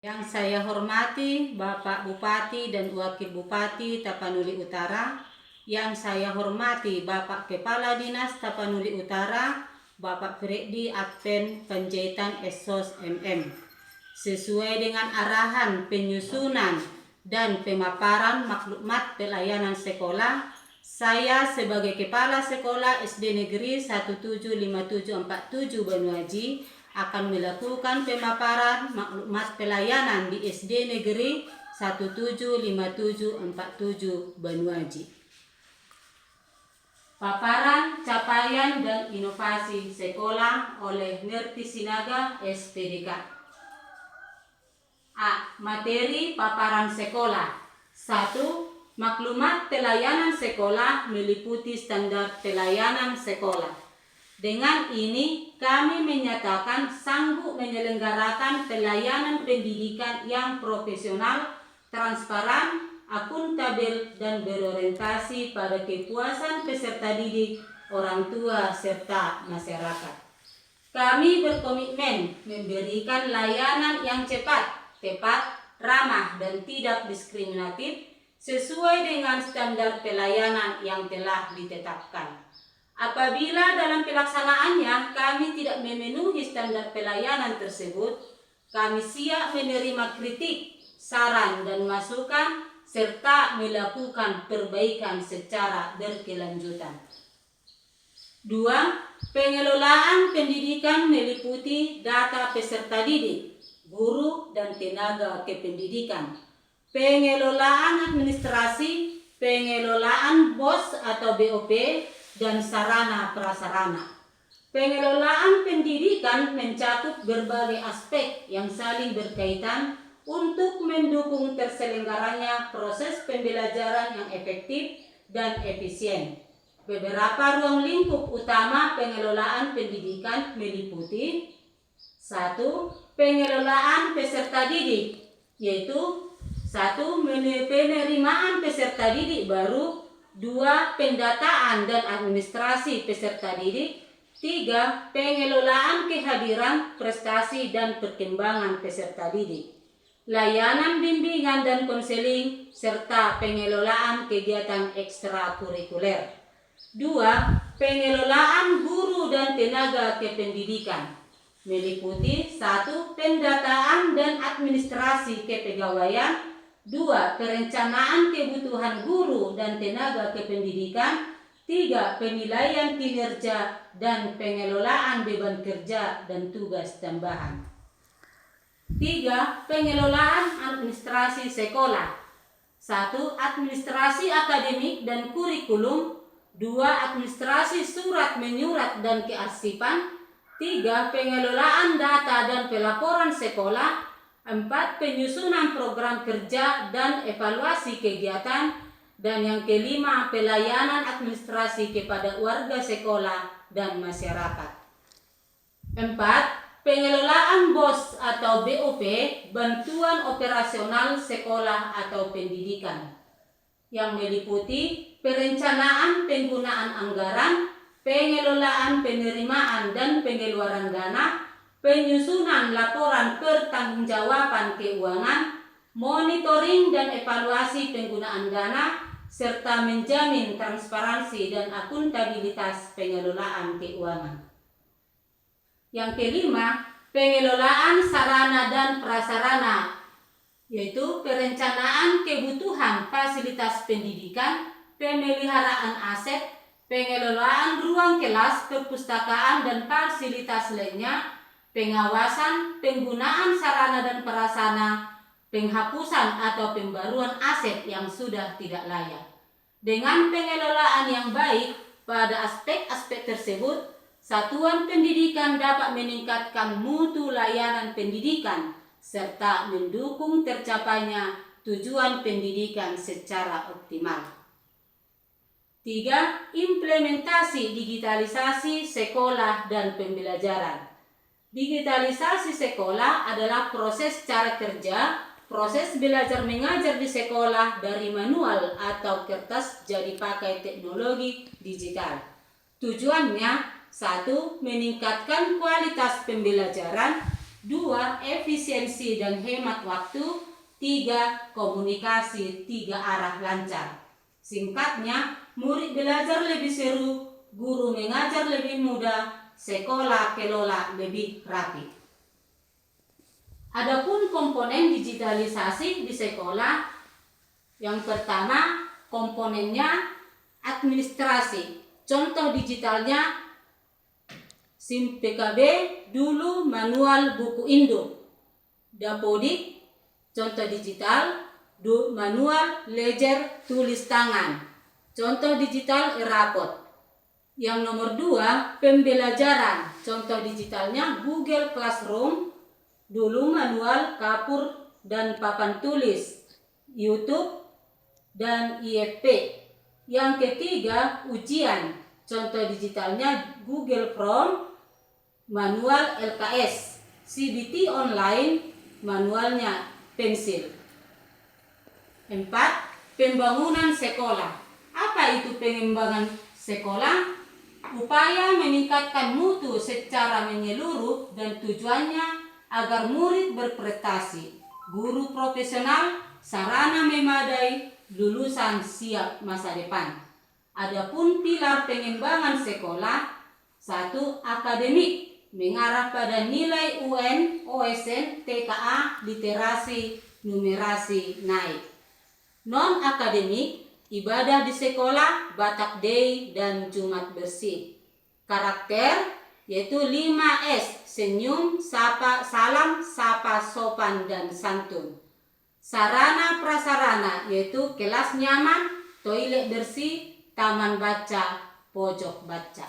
Yang saya hormati Bapak Bupati dan Wakil Bupati Tapanuli Utara, yang saya hormati Bapak Kepala Dinas Tapanuli Utara, Bapak Freddy Adven Panjaitan Esos MM. Sesuai dengan arahan penyusunan dan pemaparan maklumat pelayanan sekolah, saya sebagai Kepala Sekolah SD Negeri 175747 Banyuaji akan melakukan pemaparan maklumat pelayanan di SD Negeri 175747 Banyuaji. Paparan capaian dan inovasi sekolah oleh Ngerti Sinaga SPDK. A. Materi paparan sekolah. 1. Maklumat pelayanan sekolah meliputi standar pelayanan sekolah. Dengan ini, kami menyatakan sanggup menyelenggarakan pelayanan pendidikan yang profesional, transparan, akuntabel, dan berorientasi pada kepuasan peserta didik, orang tua, serta masyarakat. Kami berkomitmen memberikan layanan yang cepat, tepat, ramah, dan tidak diskriminatif sesuai dengan standar pelayanan yang telah ditetapkan. Apabila dalam pelaksanaannya kami tidak memenuhi standar pelayanan tersebut, kami siap menerima kritik, saran, dan masukan, serta melakukan perbaikan secara berkelanjutan. 2. Pengelolaan pendidikan meliputi data peserta didik, guru, dan tenaga kependidikan, pengelolaan administrasi, pengelolaan BOS atau BOP, dan sarana prasarana. Pengelolaan pendidikan mencakup berbagai aspek yang saling berkaitan untuk mendukung terselenggaranya proses pembelajaran yang efektif dan efisien. Beberapa ruang lingkup utama pengelolaan pendidikan meliputi 1. Pengelolaan peserta didik, yaitu 1. Penerimaan peserta didik baru, 2. Pendataan dan administrasi peserta didik, 3. Pengelolaan kehadiran, prestasi, dan perkembangan peserta didik, layanan bimbingan dan konseling, serta pengelolaan kegiatan ekstrakurikuler. 2. Pengelolaan guru dan tenaga kependidikan meliputi 1. Pendataan dan administrasi kepegawaian, 2. Perencanaan kebutuhan guru dan tenaga kependidikan, 3. Penilaian kinerja dan pengelolaan beban kerja dan tugas tambahan. 3. Pengelolaan administrasi sekolah. 1. Administrasi akademik dan kurikulum, 2. Administrasi surat menyurat dan kearsipan, 3. Pengelolaan data dan pelaporan sekolah, 4. Penyusunan program kerja dan evaluasi kegiatan, dan yang kelima, pelayanan administrasi kepada warga sekolah dan masyarakat. 4. Pengelolaan BOS atau BOP, bantuan operasional sekolah atau pendidikan, yang meliputi perencanaan penggunaan anggaran, pengelolaan penerimaan dan pengeluaran dana, penyusunan laporan pertanggungjawaban keuangan, monitoring dan evaluasi penggunaan dana, serta menjamin transparansi dan akuntabilitas pengelolaan keuangan. Yang kelima, pengelolaan sarana dan prasarana, yaitu perencanaan kebutuhan fasilitas pendidikan, pemeliharaan aset, pengelolaan ruang kelas, perpustakaan, dan fasilitas lainnya, pengawasan, penggunaan sarana dan prasarana, penghapusan atau pembaruan aset yang sudah tidak layak. Dengan pengelolaan yang baik pada aspek-aspek tersebut, satuan pendidikan dapat meningkatkan mutu layanan pendidikan serta mendukung tercapainya tujuan pendidikan secara optimal. 3. Implementasi digitalisasi sekolah dan pembelajaran. Digitalisasi sekolah adalah proses cara kerja, proses belajar mengajar di sekolah dari manual atau kertas jadi pakai teknologi digital. Tujuannya 1. Meningkatkan kualitas pembelajaran, 2. Efisiensi dan hemat waktu. 3. Komunikasi 3 arah lancar. Singkatnya, murid belajar lebih seru, guru mengajar lebih mudah, sekolah kelola lebih rapi. Adapun komponen digitalisasi di sekolah, yang pertama komponennya administrasi. Contoh digitalnya SIM PKB, dulu manual buku induk. Dapodik, contoh digital, manual ledger tulis tangan. Contoh digital e-rapot. Yang nomor 2, pembelajaran. Contoh digitalnya Google Classroom, dulu manual kapur dan papan tulis, YouTube dan IFP. Yang ketiga, ujian. Contoh digitalnya Google Form, manual LKS, CBT online, manualnya pensil. 4. Pembangunan sekolah. Apa itu pengembangan sekolah? Upaya meningkatkan mutu secara menyeluruh dan tujuannya agar murid berprestasi, guru profesional, sarana memadai, lulusan siap masa depan. Adapun pilar pengembangan sekolah, 1. Akademik, mengarah pada nilai UN, OSN, TKA, literasi, numerasi naik. Non-akademik, ibadah di sekolah, Batak Day dan Jumat bersih. Karakter, yaitu 5S, senyum, sapa, salam, sapa, sopan, dan santun. Sarana prasarana, yaitu kelas nyaman, toilet bersih, taman baca, pojok baca.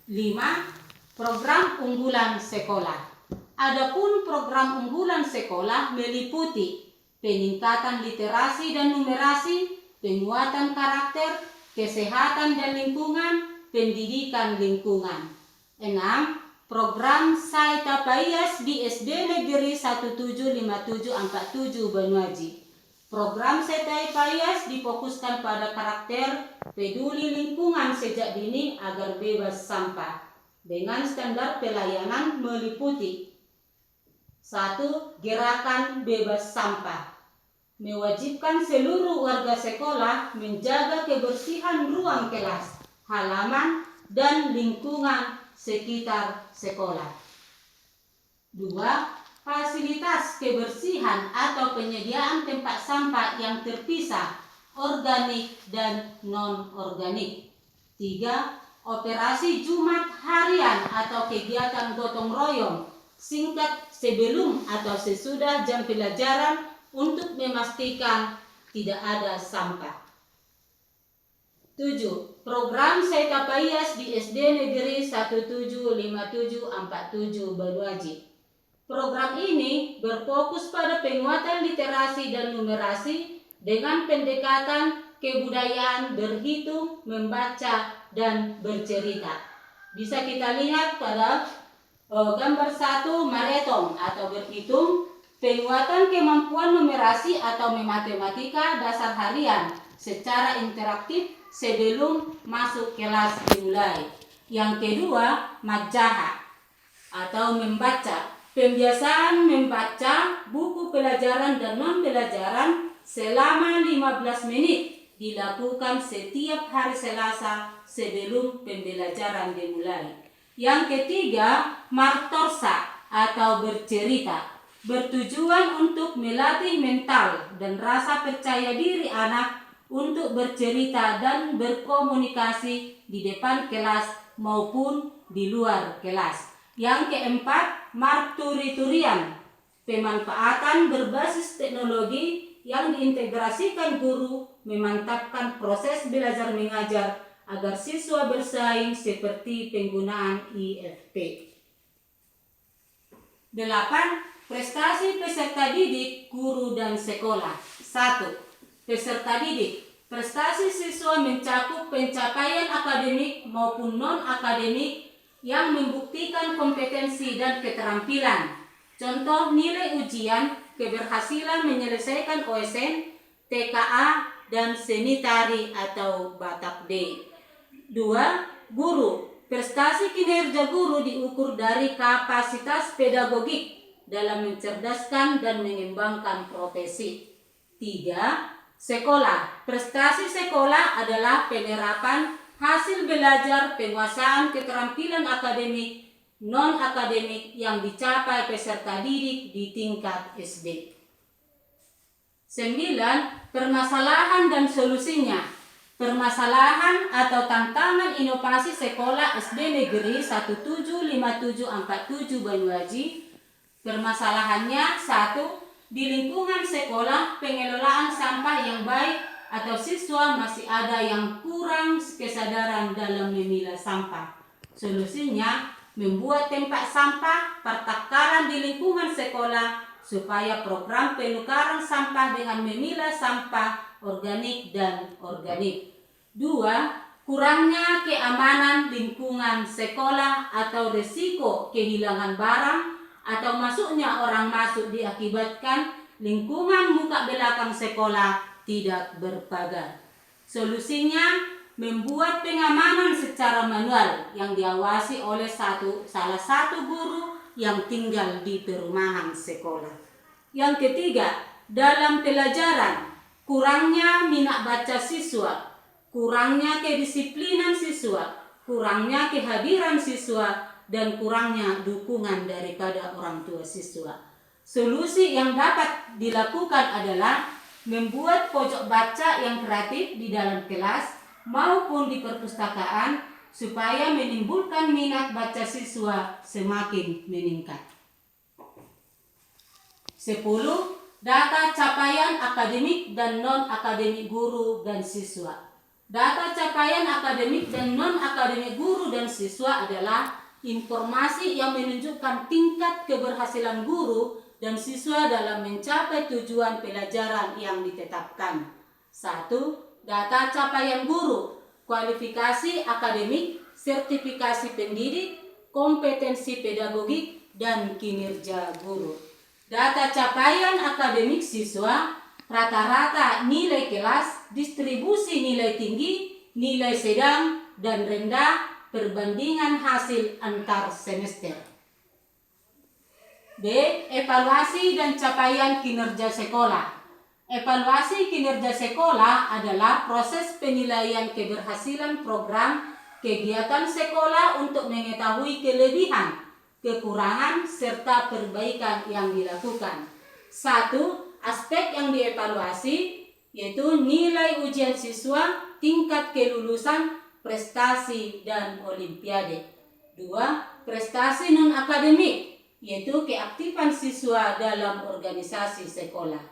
5. Program unggulan sekolah. Adapun program unggulan sekolah meliputi peningkatan literasi dan numerasi, penguatan karakter, kesehatan dan lingkungan, pendidikan lingkungan. 6. Program Saita Paias di SD Negeri 175747 Banyuaji. Program Saita Paias difokuskan pada karakter peduli lingkungan sejak dini agar bebas sampah, dengan standar pelayanan meliputi 1. Gerakan bebas sampah, mewajibkan seluruh warga sekolah menjaga kebersihan ruang kelas, halaman, dan lingkungan sekitar sekolah. 2. Fasilitas kebersihan atau penyediaan tempat sampah yang terpisah, organik dan non-organik. 3. Operasi Jumat harian atau kegiatan gotong royong singkat sebelum atau sesudah jam pelajaran untuk memastikan tidak ada sampah. 7. Program Saita Paias di SD Negeri 175747 Banyuaji. Program ini berfokus pada penguatan literasi dan numerasi dengan pendekatan kebudayaan berhitung, membaca, dan bercerita. Bisa kita lihat pada gambar 1 maretong atau berhitung, penguatan kemampuan numerasi atau matematika dasar harian secara interaktif sebelum masuk kelas dimulai. Yang kedua, majaha atau membaca, pembiasaan membaca buku pelajaran dan non-pelajaran selama 15 menit dilakukan setiap hari Selasa sebelum pembelajaran dimulai. Yang ketiga, martorsa atau bercerita, bertujuan untuk melatih mental dan rasa percaya diri anak untuk bercerita dan berkomunikasi di depan kelas maupun di luar kelas. Yang keempat, marturiturian, pemanfaatan berbasis teknologi yang diintegrasikan guru memantapkan proses belajar mengajar agar siswa bersaing seperti penggunaan IFP. 8. Prestasi peserta didik, guru dan sekolah. 1. Peserta didik. Prestasi siswa mencakup pencapaian akademik maupun non-akademik yang membuktikan kompetensi dan keterampilan. Contoh nilai ujian, keberhasilan menyelesaikan OSN, TKA, dan seni tari atau Batak Day. 2. Guru. Prestasi kinerja guru diukur dari kapasitas pedagogik dalam mencerdaskan dan mengembangkan profesi. 3. Sekolah. Prestasi sekolah adalah penerapan hasil belajar, penguasaan keterampilan akademik, non-akademik yang dicapai peserta didik di tingkat SD. 9. Permasalahan dan solusinya. Permasalahan atau tantangan inovasi sekolah SD Negeri 175747 Banyuaji. Permasalahannya: 1. Di lingkungan sekolah, pengelolaan sampah yang baik atau siswa masih ada yang kurang kesadaran dalam memilah sampah. Solusinya, membuat tempat sampah pertakaran di lingkungan sekolah supaya program penukaran sampah dengan memilah sampah organik dan organik. 2. Kurangnya keamanan lingkungan sekolah atau risiko kehilangan barang atau masuknya orang masuk diakibatkan lingkungan muka belakang sekolah tidak berpagar. Solusinya, membuat pengamanan secara manual yang diawasi oleh salah satu guru yang tinggal di perumahan sekolah. Yang ketiga, dalam pelajaran, kurangnya minat baca siswa, kurangnya kedisiplinan siswa, kurangnya kehadiran siswa, dan kurangnya dukungan daripada orang tua siswa. Solusi yang dapat dilakukan adalah membuat pojok baca yang kreatif di dalam kelas maupun di perpustakaan supaya menimbulkan minat baca siswa semakin meningkat. 10. Data capaian akademik dan non-akademik guru dan siswa. Data capaian akademik dan non-akademik guru dan siswa adalah informasi yang menunjukkan tingkat keberhasilan guru dan siswa dalam mencapai tujuan pelajaran yang ditetapkan. 1. Data capaian guru, kualifikasi akademik, sertifikasi pendidik, kompetensi pedagogik, dan kinerja guru. Data capaian akademik siswa, rata-rata nilai kelas, distribusi nilai tinggi, nilai sedang, dan rendah, perbandingan hasil antar semester. B. Evaluasi dan capaian kinerja sekolah. Evaluasi kinerja sekolah adalah proses penilaian keberhasilan program kegiatan sekolah untuk mengetahui kelebihan, kekurangan, serta perbaikan yang dilakukan. 1. Aspek yang dievaluasi yaitu nilai ujian siswa, tingkat kelulusan, prestasi, dan olimpiade. 2. Prestasi non-akademik yaitu keaktifan siswa dalam organisasi sekolah.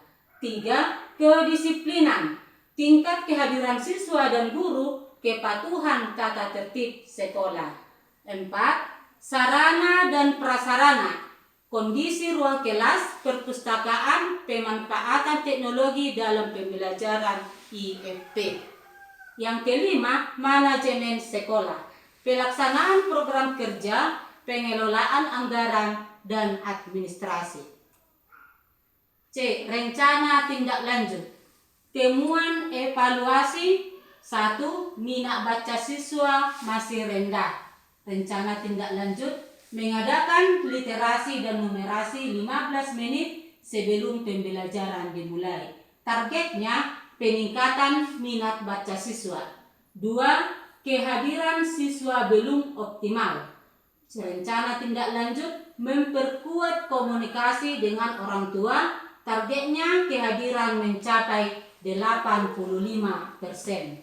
3. Kedisiplinan, tingkat kehadiran siswa dan guru, kepatuhan tata tertib sekolah. 4. Sarana dan prasarana, kondisi ruang kelas, perpustakaan, pemanfaatan teknologi dalam pembelajaran IFP. Yang kelima, manajemen sekolah, pelaksanaan program kerja, pengelolaan anggaran, dan administrasi. C. Rencana tindak lanjut. Temuan evaluasi: 1. Minat baca siswa masih rendah. Rencana tindak lanjut: mengadakan literasi dan numerasi 15 menit sebelum pembelajaran dimulai. Targetnya peningkatan minat baca siswa. 2. Kehadiran siswa belum optimal. Rencana tindak lanjut: memperkuat komunikasi dengan orang tua. Targetnya kehadiran mencapai 85%. 3.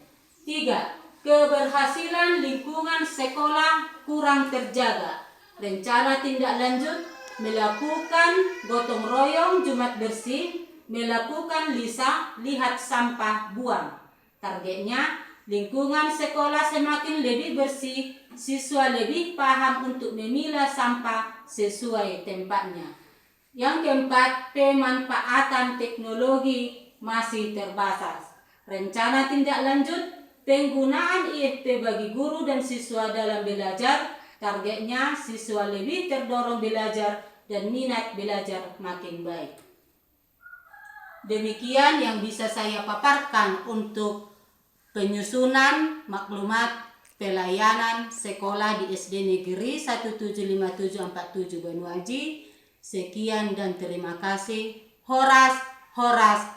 Keberhasilan lingkungan sekolah kurang terjaga. Rencana tindak lanjut: melakukan gotong royong Jumat bersih, melakukan lihat sampah buang. Targetnya lingkungan sekolah semakin lebih bersih, siswa lebih paham untuk memilah sampah sesuai tempatnya. Yang keempat, pemanfaatan teknologi masih terbatas. Rencana tindak lanjut: penggunaan IFP bagi guru dan siswa dalam belajar. Targetnya siswa lebih terdorong belajar dan minat belajar makin baik. Demikian yang bisa saya paparkan untuk penyusunan maklumat pelayanan sekolah di SD Negeri 175747 Banyuaji. Sekian dan terima kasih. Horas, horas,